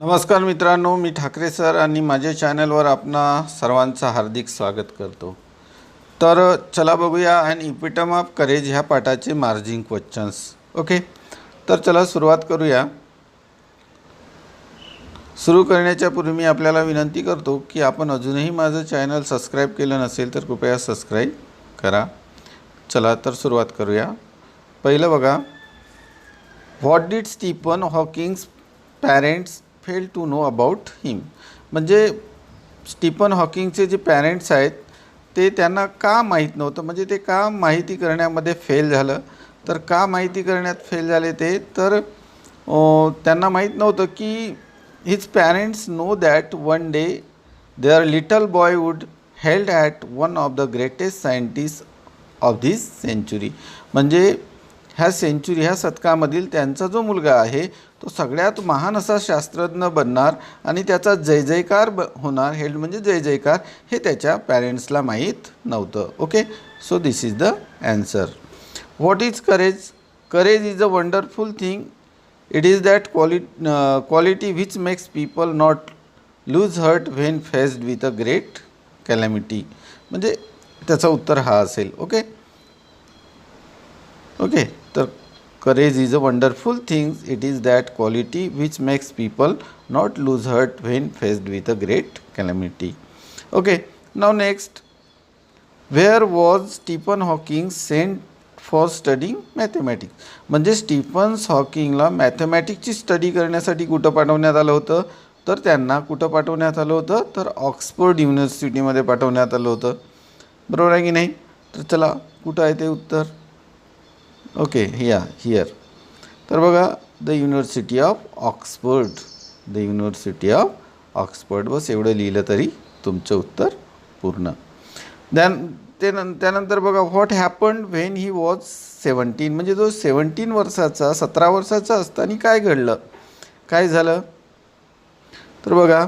नमस्कार मित्रांनो, मी ठाकरे सर आणि माझ्या चॅनलवर आपणा सर्वांचं हार्दिक स्वागत करतो। तर चला बघूया अन इपिटम ऑफ करेज ह्या पाठाचे मार्जिंग क्वेश्चन्स। ओके, तर चला सुरुवात करूया। सुरू करण्याच्या पूर्वी मी आपल्याला विनंती करतो की आपण अजूनही माझं चॅनल सबस्क्राइब केलं नसेल तर कृपया सबस्क्राइब करा। चला तर सुरुवात करूया। पहिलं बघा, what did Stephen Hawking's parents fail to know about him. म्हणजे स्टीफन हॉकिंगचे जे पॅरेंट्स आहेत ते त्यांना का माहीत नव्हतं, म्हणजे ते का माहिती करण्यामध्ये फेल झालं। तर का माहिती करण्यात फेल झाले ते तर त्यांना माहीत नव्हतं की his parents know that one day their little boy would held at one of the greatest scientist of this century. म्हणजे ह्या शतकामधील त्यांचा जो मुलगा आहे तो सगळ्यात महान असा शास्त्रज्ञ बनणार आणि त्याचा जय जयकार होणार। हेल्ड म्हणजे जय जयकार, हे त्याच्या पॅरेंट्सला माहीत नव्हतं। Okay, so this is the answer. What is courage? Courage is a wonderful thing. It is that quality which makes people not lose hurt when faced with a great calamity. म्हणजे त्याचं उत्तर हा असेल। ओके ओके, तर courage is a wonderful thing. It is that quality which makes people not lose heart when faced with a great calamity. Okay, now next, where was Stephen Hawking sent for studying mathematics? म्हणजे Stephen हॉकिंगला मॅथमॅटिक्सची study करण्यासाठी कुठं पाठवण्यात आलं होतं? तर त्यांना कुठं पाठवण्यात आलं होतं? तर ऑक्सफोर्ड युनिव्हर्सिटीमध्ये पाठवण्यात आलं होतं। बरोबर आहे की नाही? तर चला, कुठं आहे ते उत्तर? Okay, here. तर बघा, the University of Oxford, the University of Oxford, बस एवढं लिहिलं तरी तुमचं उत्तर पूर्ण। त्यानंतर बघा, what happened when he was 17। म्हणजे जो 17 वर्षाचा असताना काय घडलं, काय झालं? तर बघा,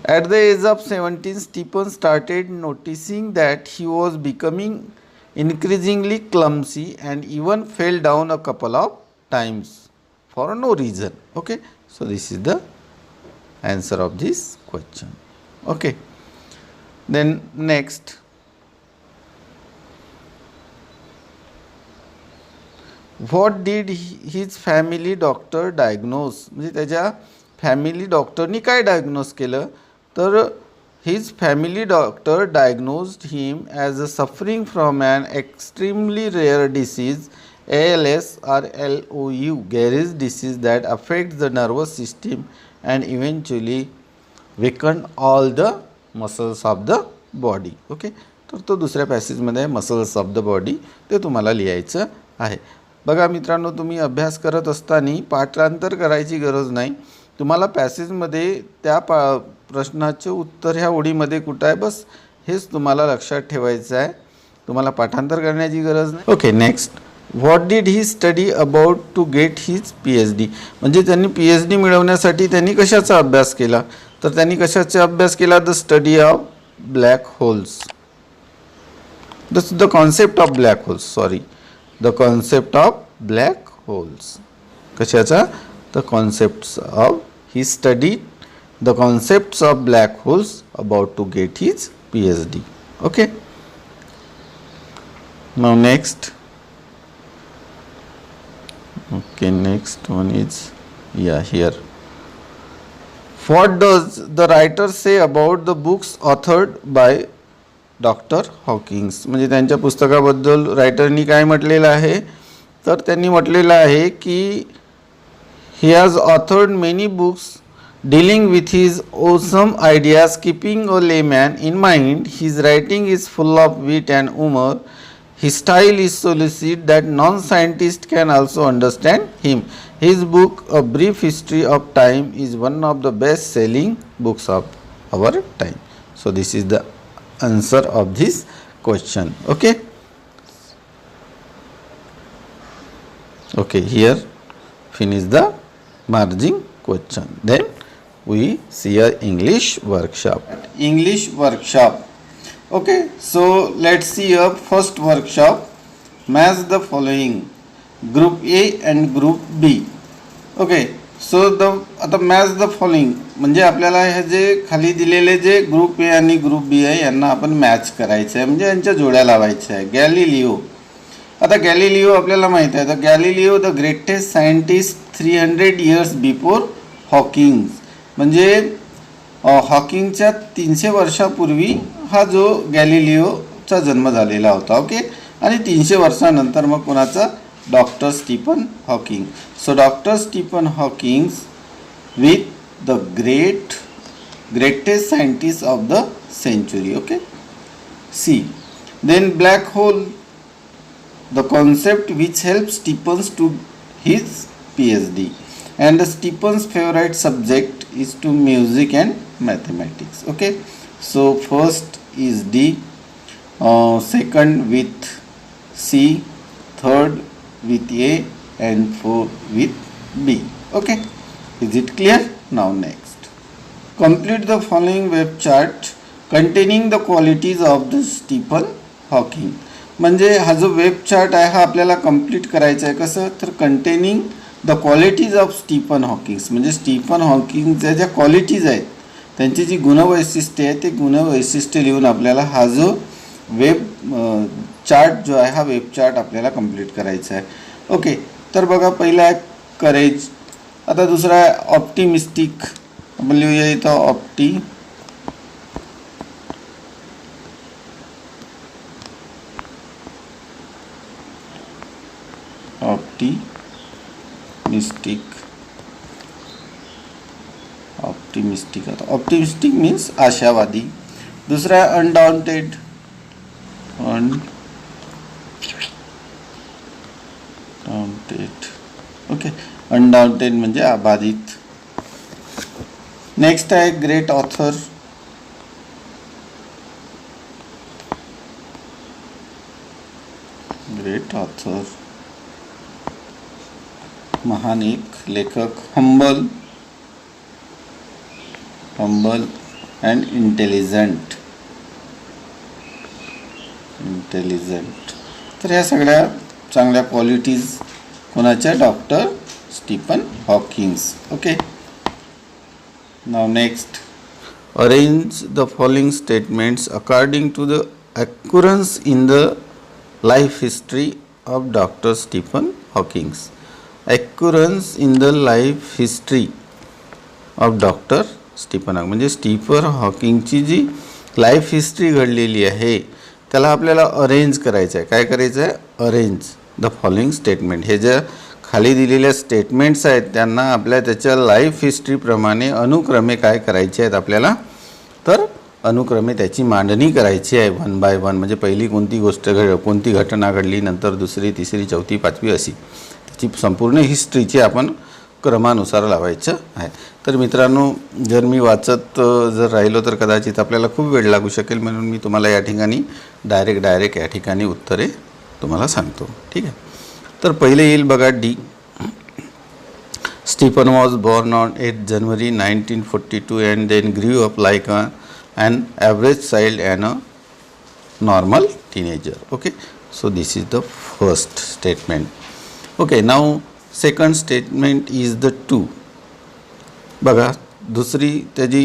at the age of 17 Stephen started noticing that he was becoming increasingly clumsy and even fell down a couple of times for no reason. Okay, so this is the answer of this question. Okay, then next, what did his family doctor diagnose? म्हणजे त्याच्या family डॉक्टरनी काय diagnose केलं? तर his family doctor diagnosed him as suffering from an extremely rare disease, ALS or LOU, Gary's disease, that affects the nervous system and eventually weaken all the muscles of the body. Okay, तर तो दुसऱ्या पॅसेजमध्ये muscles of the body ते तुम्हाला लिहायचं आहे। बघा मित्रांनो, तुम्ही अभ्यास करत असताना पाठांतर करायची गरज नाही। तुम्हाला पॅसेजमध्ये त्या प्रश्नाचे उत्तर ह्या ओळीमध्ये कुठं आहे, बस हेच तुम्हाला लक्षात ठेवायचं आहे। तुम्हाला पाठांतर करण्याची गरज नाही। Okay, next, what did he study about to get his PhD? म्हणजे त्यांनी PhD मिळवण्यासाठी त्यांनी कशाचा अभ्यास केला? तर त्यांनी कशाचा अभ्यास केला? The study of black holes, the concept of black holes, sorry, the concept of black holes. कशाचा? The concepts of, he study the concepts of black holes about to get his PhD. Okay, now next, okay, next one is here. What does the writer say about the books authored by Dr. Hawkins? म्हणजे त्यांच्या पुस्तकाबद्दल रायटरनी काय म्हटलेलं आहे? तर त्यांनी म्हटलेलं आहे की he has authored many books dealing with his awesome ideas, keeping a layman in mind. His writing is full of wit and humor. His style is so lucid that non-scientists can also understand him. His book, A Brief History of Time, is one of the best-selling books of our time. So this is the answer of this question. Okay. Okay, here finish the margin question. Then we see a English workshop. English workshop. Okay, so let's see a first workshop. Match the following: Group A and Group B. Okay, so आता match the following म्हणजे आपल्याला हे जे खाली दिलेले जे group A आणि group बी आहे यांना आपण मॅच करायचं आहे, म्हणजे यांच्या जोड्या लावायच्या आहे. गॅलिलिओ, आता गॅलिलिओ आपल्याला माहीत आहे. तर Galileo the greatest scientist 300 years before Hawking, म्हणजे हॉकिंगच्या 300 वर्षापूर्वी हा जो गॅलिलिओचा जन्म झालेला होता. ओके, आणि 300 वर्षानंतर मग कोणाचा, doctor Stephen Hawking. So doctor Stephen Hawking with the greatest scientist of the century. Okay, see then black hole, the concept which helped Stephens to his PhD, and Stephens' favorite subject is to music and mathematics. Okay, so first is D, second with C, third with A, and fourth with B. Okay, is it clear? Now next, complete the following web chart containing the qualities of the Stephen Hawking. म्हणजे हा जो web chart आहे हा आपल्याला complete करायचा आहे. कसं, तर containing the qualities of Stephen Hawking's, म्हणजे स्टीफन हॉकिंगच्या ज्या क्वालिटीज आहेत त्यांची जी गुणवैशिष्ट्ये आहेत ते गुणवैशिष्ट्ये लिहून आपल्याला हा जो वेब चार्ट जो आहे हा वेब चार्ट आपल्याला कंप्लीट करायचा आहे. ओके, तर बघा पहिला आहे करेज, आता दुसरा आहे ऑप्टिमिस्टिक, आपण लिहूया इथं ऑप्टिमिस्टिक आता ऑप्टिमिस्टिक मीन्स आशावादी. दुसरा आहे अनडाउंटेड, ओके, अनडाउंटेड म्हणजे अबाधित. नेक्स्ट आहे ग्रेट ऑथर, महान एक लेखक. Humble and intelligent. तर ह्या सगळ्या चांगल्या क्वालिटीज कोणाच्या, doctor Stephen Hawkings. Okay, now next, arrange the following statements according to the occurrence in the life history of doctor Stephen Hawkings. Occurrence in the life history of doctor Stephen Hawking म्हणजे Stephen हॉकिंगची जी life history घडलेली आहे त्याला आपल्याला arrange करायचं आहे. काय करायचं आहे, अरेंज द फॉलोइंग स्टेटमेंट. हे ज्या खाली दिलेल्या स्टेटमेंट्स आहेत त्यांना आपल्या त्याच्या लाईफ हिस्ट्रीप्रमाणे अनुक्रमे काय करायचे आहेत आपल्याला, तर अनुक्रमे त्याची मांडणी करायची आहे 1 by 1. म्हणजे पहिली कोणती गोष्ट कोणती घटना घडली, नंतर दुसरी, तिसरी, चौथी, पाचवी अशी त्याची संपूर्ण हिस्ट्रीची आपण क्रमानुसार लावायचं आहे. तर मित्रांनो, जर मी वाचत जर राहिलो तर कदाचित आपल्याला खूप वेळ लागू शकेल, म्हणून मी तुम्हाला या ठिकाणी डायरेक्ट या ठिकाणी उत्तरे तुम्हाला सांगतो. ठीक आहे, तर पहिले येईल बघा D. Stephen was born on 8 January 1942 and then grew up like an average child and a normal teenager. Okay, so this is the first statement. Okay, now second statement is the 2. बघा दुसरी त्याची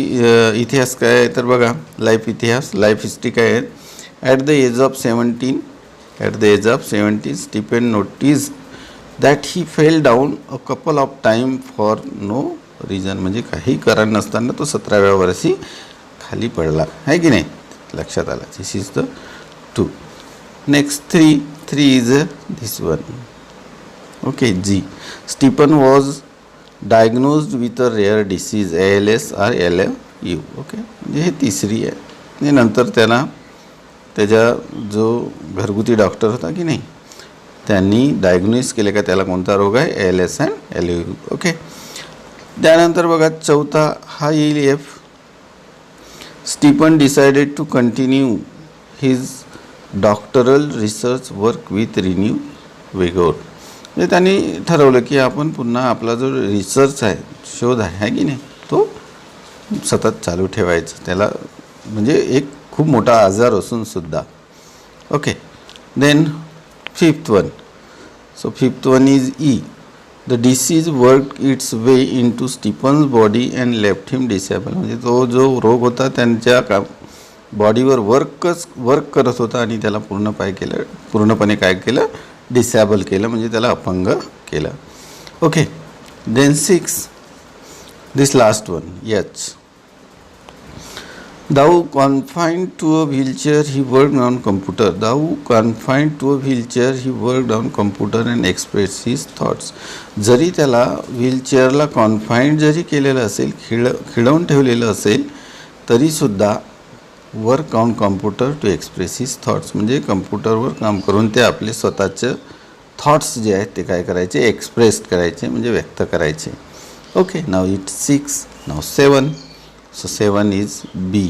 इतिहास काय आहे तर बघा life history काय आहे. At the age of 17 Stephen notice that he fell down a couple of time for no reason, म्हणजे काही कारण नसताना तो 17व्या वर्षी खाली पडला आहे की नाही, लक्षात आला. This is the 2. Next 3 is this one. Okay, जी. Stephen was diagnosed with a rare disease ALS or LFU. Okay, म्हणजे हे तिसरी आहे. आणि नंतर त्यांना त्याच्या जो घरगुती डॉक्टर होता की नाही त्यांनी डायग्नोज केले का त्याला कोणता रोग आहे, ALS and LFU. ओके, त्यानंतर बघा चौथा हा येईल F. Stephen decided to continue his doctoral research work with renewed vigor. म्हणजे त्यांनी ठरवलं की आपण पुन्हा आपला जो रिसर्च आहे, शोध आहे की नाही, तो सतत चालू ठेवायचा. त्याला म्हणजे एक खूप मोठा आजार असून सुद्धा. Okay, then fifth one. So fifth one is E. The disease work its way in to Stephen's body and left him disable. म्हणजे तो जो रोग होता त्यांच्या बॉडीवर वर्क करत होता आणि त्याला पूर्णपणे काय केलं, डिसेबल केलं, म्हणजे त्याला अपंग केलं. Okay, then 6, this last one, यच. Thou confined to a wheelchair, he worked on computer. Thou confined to a wheelchair, he worked on computer and expressed his thoughts. जरी त्याला व्हीलचेअरला कॉन्फाईंड जरी केलेलं असेल, खिळवून ठेवलेलं असेल, तरीसुद्धा work on computer to express his thoughts, म्हणजे कम्प्युटरवर काम करून ते आपले स्वतःचे थॉट्स जे आहेत ते काय करायचे, एक्सप्रेस करायचे, म्हणजे व्यक्त करायचे. Okay, now it's 6, now 7. So 7 is B.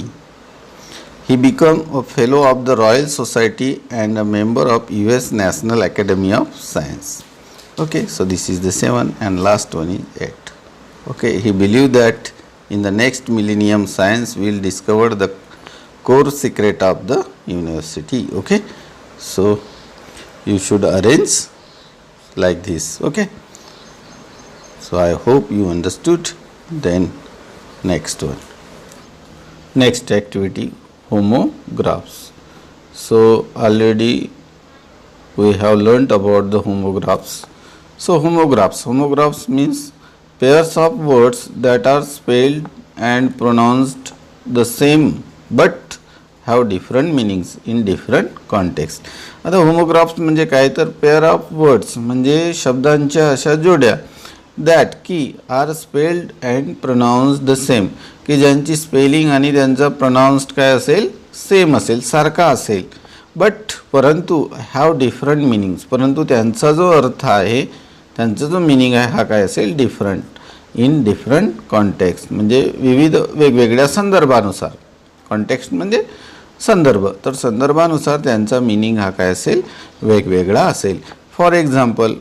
He became a fellow of the Royal Society and a member of US National Academy of Science. Okay, so this is the 7, and last one is 8. Okay, he believed that in the next millennium science will discover the core secret of the university. Okay, so you should arrange like this. Okay, so I hope you understood. Then next one. Next activity, homographs. So already we have learnt about the homographs. So homographs means pairs of words that are spelled and pronounced the same but have different meanings in different context. आता homographs म्हणजे काय, तर pair of words म्हणजे शब्दांच्या अशा जोड्या that की are spelled and pronounced the same, की ज्यांची स्पेलिंग आणि त्यांचा प्रोनाऊन्स्ड काय असेल, सेम असेल, सारखा असेल, बट परंतु हॅव डिफरंट मिनिंग्स, परंतु त्यांचा जो अर्थ आहे, त्यांचा जो मिनिंग आहे हा काय असेल, डिफरंट इन डिफरंट कॉन्टेक्स्ट, म्हणजे विविध वेगवेगळ्या संदर्भानुसार. कॉन्टेक्स्ट म्हणजे संदर्भ, तर संदर्भानुसार त्यांचा मिनिंग हा काय असेल, वेगवेगळा असेल. फॉर एक्झाम्पल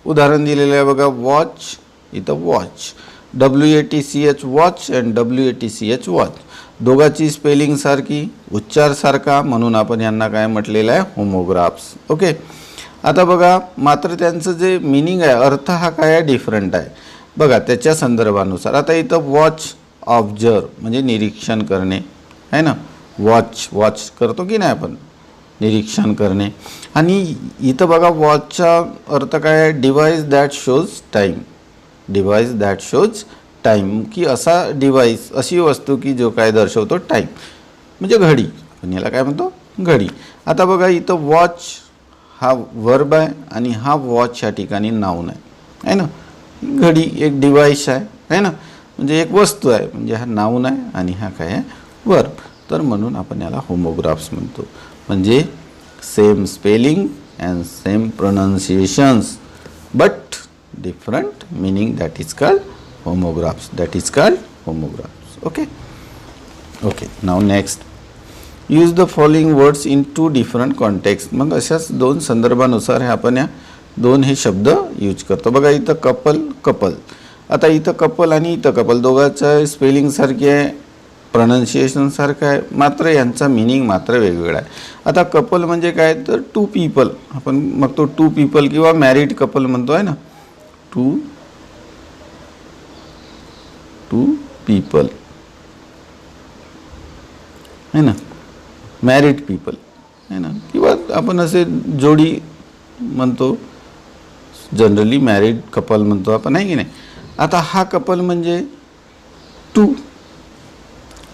उदाहरण दिलेलं आहे बघा, वॉच, इथं watch, WATCH watch and WATCH watch, दोघांची स्पेलिंग सारखी, उच्चार सारखा, म्हणून आपण यांना काय म्हटलेलं आहे, होमोग्राफ्स. ओके, आता बघा मात्र त्यांचं जे मिनिंग आहे, अर्थ हा काय आहे, डिफरंट आहे बघा त्याच्या संदर्भानुसार. आता इथं वॉच, ऑब्झर्व म्हणजे निरीक्षण करणे आहे ना, वॉच करतो की नाही आपण, निरीक्षण करणे. आणि इथं बघा वॉचचा अर्थ काय आहे, device that shows time, device that shows time, की असा डिव्हाइस, अशी वस्तू की जो काय दर्शवतो टाईम, म्हणजे घडी, आपण याला काय म्हणतो, घडी. आता बघा इथं वॉच हा वर्ब आहे आणि हा वॉच या ठिकाणी नाऊन आहे ना, घडी एक डिव्हाइस आहे ना, म्हणजे एक वस्तू आहे, म्हणजे हा नाऊन आहे आणि हा काय आहे, वर्ब. तर म्हणून आपण याला होमोग्राफ्स म्हणतो, म्हणजे same spelling and same pronunciations but different meaning, that is called homographs, that is called homographs. Okay, now next, use the following words in two different contexts. मग अशाच दोन संदर्भानुसार हे आपण या दोन हे शब्द यूज करतो. बघा इथं कपल, आता इथं कपल आणि इथं कपल दोघांचं स्पेलिंग सारखी आहे, प्रोनाउन्सिएशन सारखं आहे, मात्र यांचा मिनिंग मात्र वेगवेगळा आहे. आता कपल म्हणजे काय, तर टू पीपल, आपण मग तो टू पीपल किंवा मॅरिड कपल म्हणतो आहे ना, टू पीपल है ना, मॅरिड पीपल है ना, किंवा आपण असे जोडी म्हणतो, जनरली मॅरिड कपल म्हणतो आपण, आहे की नाही. आता हा कपल म्हणजे टू,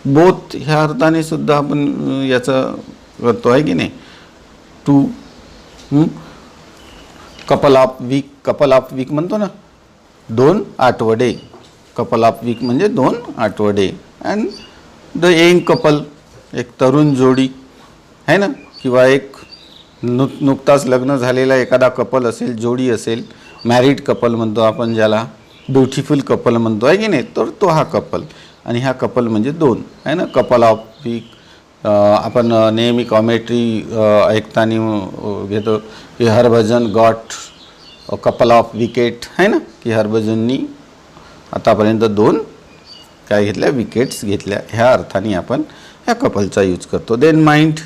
बोथ ह्या अर्थाने सुद्धा आपण याचा करतो, आहे की नाही, टू. कपल ऑफ वीक म्हणतो ना, 2 आठवडे, कपल ऑफ वीक म्हणजे 2 आठवडे. अँड द यंग कपल, एक तरुण जोडी आहे ना, किंवा एक नुकताच लग्न झालेला एखादा कपल असेल, जोडी असेल, मॅरिड कपल म्हणतो आपण ज्याला, ब्युटिफुल कपल म्हणतो, आहे की नाही, तर तो हा कपल. आणि हा कपल म्हणजे 2 आहे ना, कपल ऑफ वीक. आपण नेहमी कॉमेंट्री ऐकताना घेतो की Harbhajan got couple of wicket, आहे ना, की हरभजननी आतापर्यंत 2 काय घेतल्या, विकेट्स घेतल्या, ह्या अर्थाने आपण ह्या कपलचा यूज करतो. देन माइंड,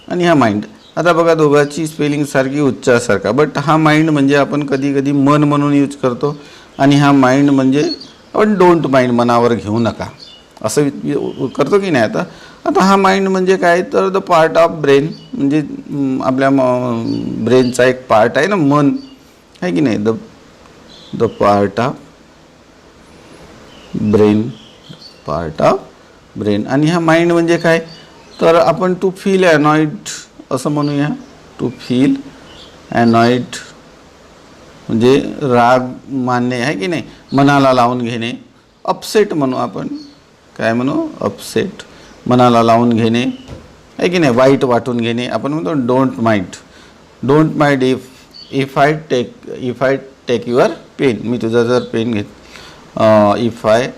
आणि हा माइंड, आता बघा दोघांची स्पेलिंग सारखी, उच्चारासारखा, बट हा माइंड म्हणजे आपण कधी कधी मन म्हणून यूज करतो आणि हा माइंड म्हणजे आपण डोंट माइंड, मनावर घेऊ नका असं करतो की नाही. आता आता हा माइंड म्हणजे काय, तर द पार्ट ऑफ ब्रेन, म्हणजे आपल्या ब्रेनचा एक पार्ट आहे ना मन, आहे की नाही, the part of brain, part of brain. आणि हा माइंड म्हणजे काय, तर आपण टू फील अनॉइड असं म्हणूया, टू फील अनॉइड म्हणजे राग मानणे, आहे की नाही, मनाला लावून घेणे. अपसेट म्हणू आपण, काय म्हणू, अपसेट, मनाला लावून घेणे, आहे की नाही, वाईट वाटून घेणे. आपण म्हणतो don't mind, don't mind if I take your pen, मी तुझा जर pen if I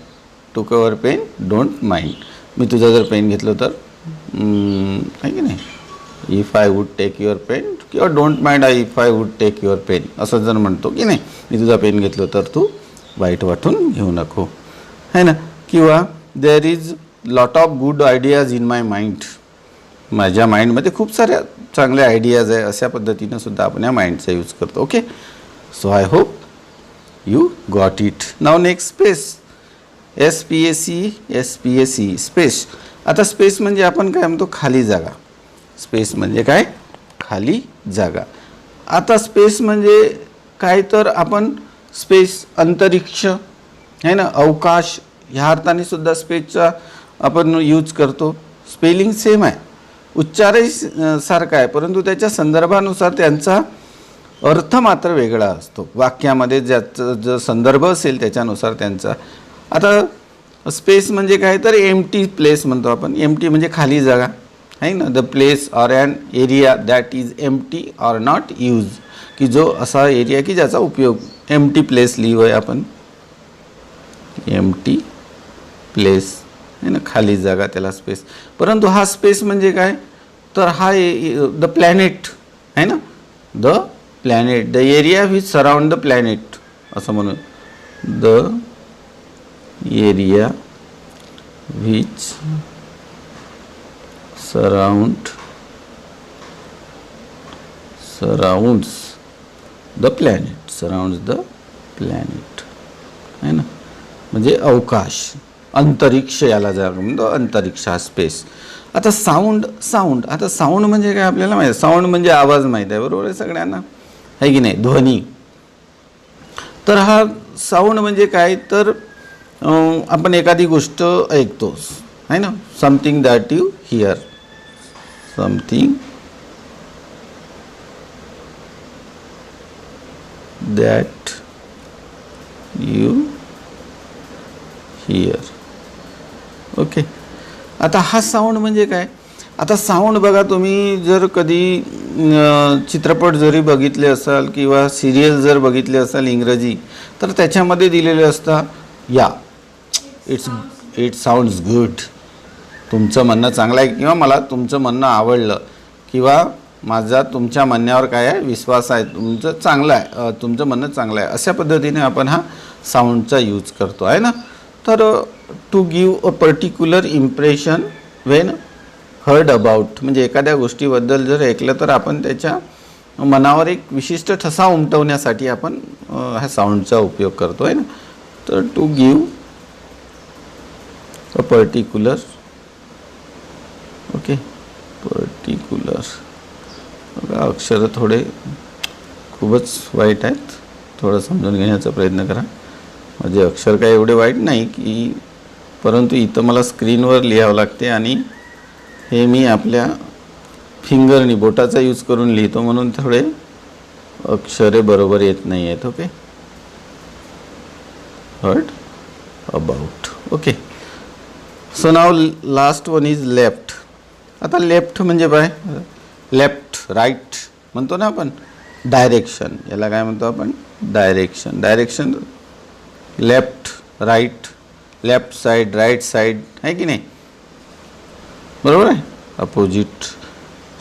took your pen don't mind, मी तुझा जर पेन घेतलं तर, आहे की नाही, if I would take your pen किंवा don't mind if I would take your pen असं जर म्हणतो की नाही, मी तुझा पेन घेतलं तर तू वाईट वाटून घेऊ नको, है ना. किंवा there is lot of good ideas in my mind, माझ्या माइंडमध्ये खूप साऱ्या चांगल्या आयडियाज आहे, अशा पद्धतीनं सुद्धा आपण या माइंडचा यूज करतो. Okay, so I hope you got it. Now next space, SPAC, space. आता स्पेस म्हणजे आपण काय म्हणतो, खाली जागा. स्पेस म्हणजे काय, खाली जागा. आता स्पेस म्हणजे काय, तर आपण स्पेस, अंतरिक्ष आहे ना, अवकाश, ह्या अर्थाने सुद्धा स्पेसचा आपण यूज करतो. स्पेलिंग सेम आहे, उच्चारही सारखा आहे, परंतु त्याच्या संदर्भानुसार त्यांचा अर्थ मात्र वेगळा असतो. वाक्यामध्ये ज्याचा जो संदर्भ असेल त्याच्यानुसार त्यांचा. आता स्पेस म्हणजे काय, तर एम्प्टी प्लेस म्हणतो आपण. एम्प्टी म्हणजे खाली जागा, आहे ना, the place or an area that is empty or not use, की जो असा एरिया की ज्याचा उपयोग, एम्प्टी प्लेस लिहूया आपण, एम्प्टी प्लेस, आहे ना, खाली जागा, त्याला स्पेस. परंतु हा स्पेस म्हणजे काय, तर हा द प्लॅनेट आहे ना, the planet, the area which surround the planet असं म्हणून, the area which surrounds the planet, आहे ना, म्हणजे अवकाश, अंतरिक्ष, याला जागा म्हणतो अंतरिक्ष, हा स्पेस. आता साऊंड, आता साऊंड म्हणजे काय आपल्याला माहिती आहे, साऊंड म्हणजे आवाज माहीत आहे, बरोबर आहे सगळ्यांना, आहे की नाही, ध्वनी. तर हा साऊंड म्हणजे काय, तर आपण एखादी गोष्ट ऐकतो, आहे ना, something that you here, something that you here. Okay, आता हा साऊंड म्हणजे काय, आता साऊंड बघा, तुम्ही जर कधी चित्रपट जरी बघितले असाल किंवा सिरियल जर बघितले असाल इंग्रजी, तर त्याच्यामध्ये दिलेले असतात, या इट साऊंड्स गुड, तुमचं म्हणणं चांगलं आहे, किंवा मला तुमचं म्हणणं आवडलं, किंवा माझा तुमच्या म्हणण्यावर काय आहे, विश्वास आहे, तुमचं चांगलं आहे, तुमचं म्हणणं चांगलं आहे, अशा पद्धतीने आपण हा साऊंडचा यूज करतो, आहे ना. तर to give a particular impression when heard about, म्हणजे एखाद्या गोष्टीबद्दल जर ऐकलं तर आपण त्याच्या मनावर एक विशिष्ट ठसा उमटवण्यासाठी आपण ह्या साऊंडचा उपयोग करतो, आहे ना. तर to give a particular, okay, particular, अक्षर थोडे खूपच वाईट आहेत, थोडं समजून घेण्याचा प्रयत्न करा. म्हणजे अक्षर काय एवढे वाईट नाही की, परंतु इथं मला स्क्रीनवर लिहावं लागते आणि हे मी आपल्या फिंगरनी, बोटाचा यूज करून लिहितो, म्हणून थोडे अक्षरे बरोबर येत नाही आहेत. Okay, heard about. Okay, so now last one is left. आता लेफ्ट म्हणजे काय, लेफ्ट राईट म्हणतो ना आपण, डायरेक्शन, याला काय म्हणतो आपण, direction, left right, left side right side, आहे की नाही, बरोबर आहे, अपोजिट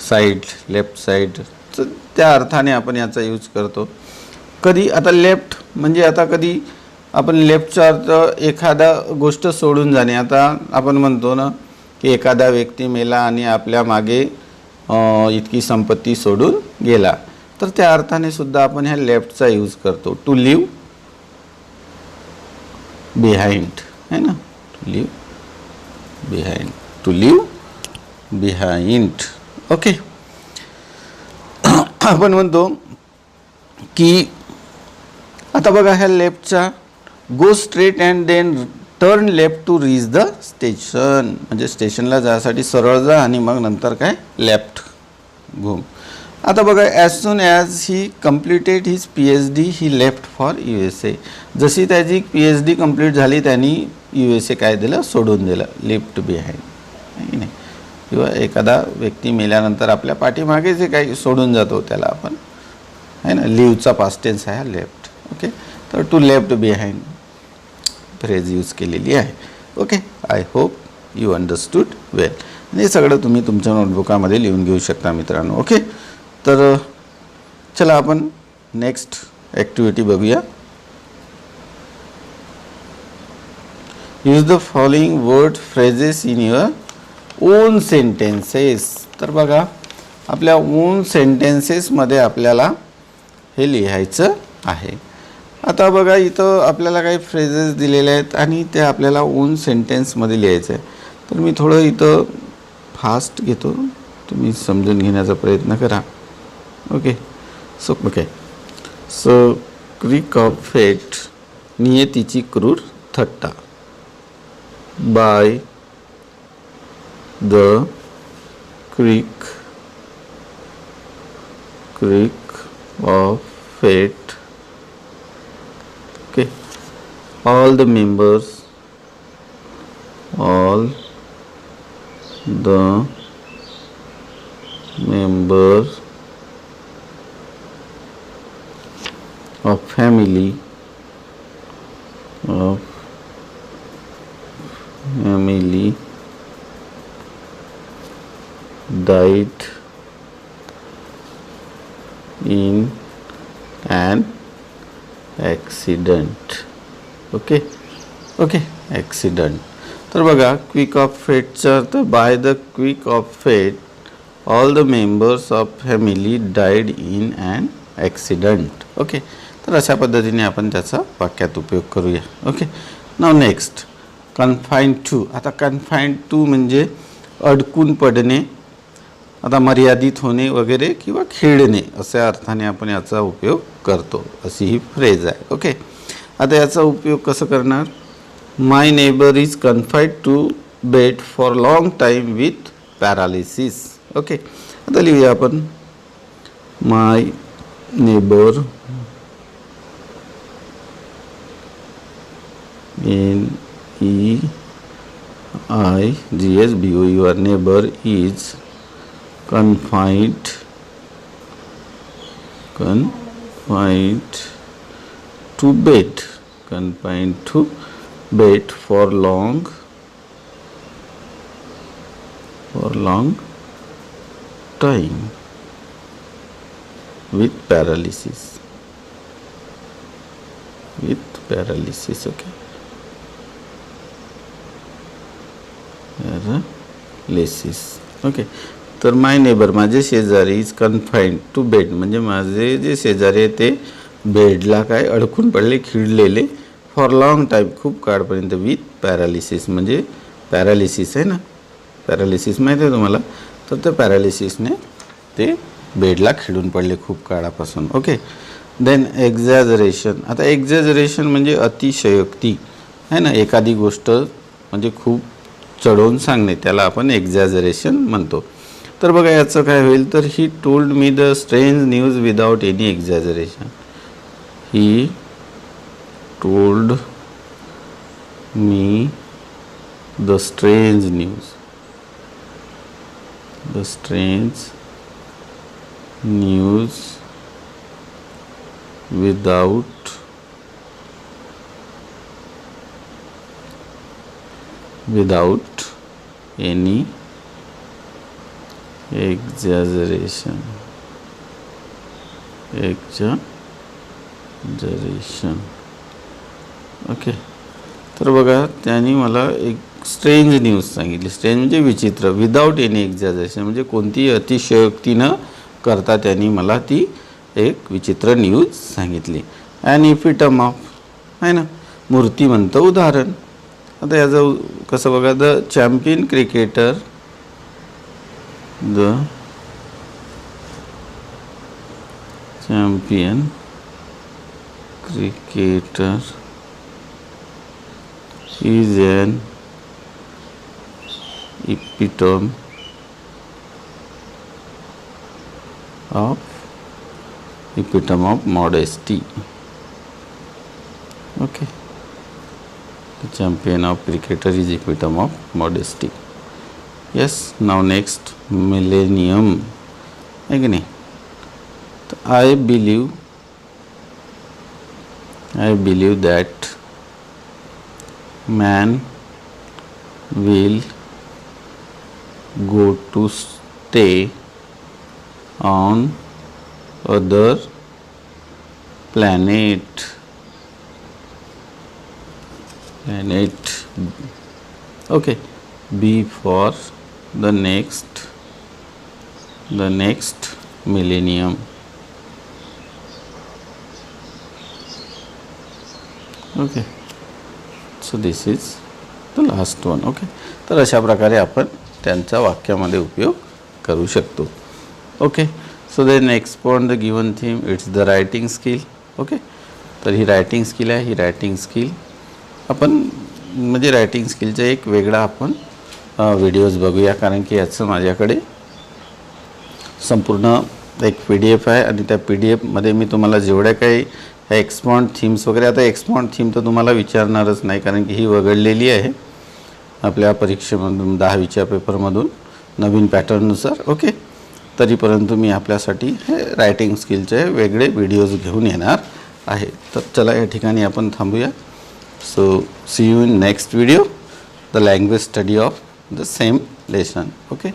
साईड, लेफ्ट साईड, तर त्या अर्थाने आपण याचा यूज करतो. कधी आता लेफ्ट म्हणजे, आता कधी आपण लेफ्टचा अर्थ एखादा गोष्ट सोडून जाणे. आता आपण म्हणतो ना की एखादा व्यक्ती मेला आणि आपल्या मागे इतकी संपत्ती सोडून गेला. तर त्या अर्थाने सुद्धा आपण ह्या लेफ्टचा यूज करतो, टू लिव्ह बिहाइंड, है ना, to leave behind, to leave behind. Okay. आपण म्हणतो की आता बघा ह्या लेफ्टच्या go straight and then turn left to reach the station, म्हणजे स्टेशनला जायसाठी सरळ जा आणि मग नंतर काय लेफ्ट घूम. आता बघा as soon as he completed his PhD he left for USA. जशी त्याची PhD कंप्लीट झाली त्यांनी USA काय दिलं, सोडून दिलं, लेफ्ट बिहाइंड, आहे की नाही. किंवा एखादा व्यक्ती मेल्यानंतर आपल्या पाठीमागे जे काही सोडून जातो त्याला आपण, आहे ना, लिव्हचा पास्ट टेन्स आहे लेफ्ट. ओके. तर to left behind phrase use केलेली आहे. Okay. I hope you understood well. हे सगळं तुम्ही तुमच्या नोटबुकामध्ये लिहून घेऊ शकता मित्रांनो. ओके. तर चला आपण नेक्स्ट ॲक्टिव्हिटी बघूया. Use the following word phrases in your on sentences. तर बघा आपल्या ओन सेंटेन्सेसमध्ये आपल्याला हे लिहायचं आहे. आता बघा इथं आपल्याला काही फ्रेजेस दिलेले आहेत आणि ते आपल्याला ओन सेंटेन्समध्ये लिहायचं आहे. तर मी थोडं इथं फास्ट घेतो, तुम्ही समजून घेण्याचा प्रयत्न करा. ओके. सो क्रिक ऑफ फेट, नियतीची क्रूर थट्टा, बाय द क्रिक ऑफ फेट. Okay, all the members of family died in an accident. Okay. Accident. तर बघा क्विक ऑफ फेटचा अर्थ by the quick of fate all the members of family died in an accident. Okay. तर अशा पद्धतीने आपण त्याचा वाक्यात उपयोग करूया. Okay. Now next confined to. आता कन्फाईन्ड टू म्हणजे अडकून पडणे, आता मर्यादित होणे वगैरे किंवा खेळणे अशा अर्थाने आपण याचा उपयोग करतो, अशी ही फ्रेज आहे. ओके. आता याचा उपयोग कसं करणार. My neighbour is confined to bed for long time with paralysis. Okay. आता लिहूया आपण my neighbour NEIGHBOR, your neighbor is confined to bed for long time with paralysis. Okay. Paralysis. Okay. तर माय नेबर माझे शेजारी इज कन्फाईन्ड टू बेड, म्हणजे माझे जे शेजारी आहे ते बेडला काय अडकून पडले, खिळलेले, फॉर लॉंग टाईम खूप काळपर्यंत, विथ पॅरालिसिस म्हणजे पॅरालिसिस आहे ना, पॅरालिसिस माहिती आहे तुम्हाला. तर त्या पॅरालिसिसने ते बेडला खिळून पडले खूप काळापासून. ओके. Then exaggeration. आता एक्झॅजरेशन म्हणजे अतिशयोक्ती आहे ना, एखादी गोष्ट म्हणजे खूप चढवून सांगणे, त्याला आपण एक्झॅजरेशन म्हणतो. तर बघा याचं काय होईल. तर he told me the strange news without any exaggeration. He told me the strange news without any exaggeration. Okay. तर बघा त्यांनी मला एक स्ट्रेंज न्यूज सांगितली. स्ट्रेंज म्हणजे विचित्र, विदाऊट एनी एक्झॅजरेशन, म्हणजे कोणतीही अतिशयोक्ती न करता त्यांनी मला ती एक विचित्र न्यूज सांगितली. अँड इपिटम ऑफ, आहे ना, मूर्तिमंत उदाहरण. आता याचं कसं बघा, the champion cricketer, the champion cricketer is an epitome of modesty. Okay, the champion of cricketer is epitome of modesty. Yes, now next, millennium. है कि नहीं? तो I believe that man will go to stay on other planet. Okay, B for the next millennium. Okay, so this is the last one. Okay, तर अशा प्रकारे आपण त्यांचा वाक्यामध्ये उपयोग करू शकतो. Okay, so then expand the given theme, it's the writing skill. Okay, तर ही रायटिंग स्किल आहे. ही रायटिंग स्किल आपण म्हणजे रायटिंग स्किलचा एक वेगळा आपण व्हिडिओज बघूया, कारण की याचं माझ्याकडे संपूर्ण एक PDF आहे आणि त्या PDFमध्ये मी तुम्हाला जेवढ्या काही एक्सपॉन्ड थीम्स वगैरे, आता एक्सपॉन्ड थीम तर तुम्हाला विचारणारच नाही, कारण की ही वगळलेली आहे आपल्या परीक्षेमधून 10वीच्या पेपरमधून नवीन पॅटर्ननुसार. ओके, तरी परंतु मी आपल्यासाठी हे रायटिंग स्किलचे वेगळे व्हिडिओज घेऊन येणार आहे. तर चला या ठिकाणी आपण थांबूया. So see you in next video, the language study of the same lesson. Okay.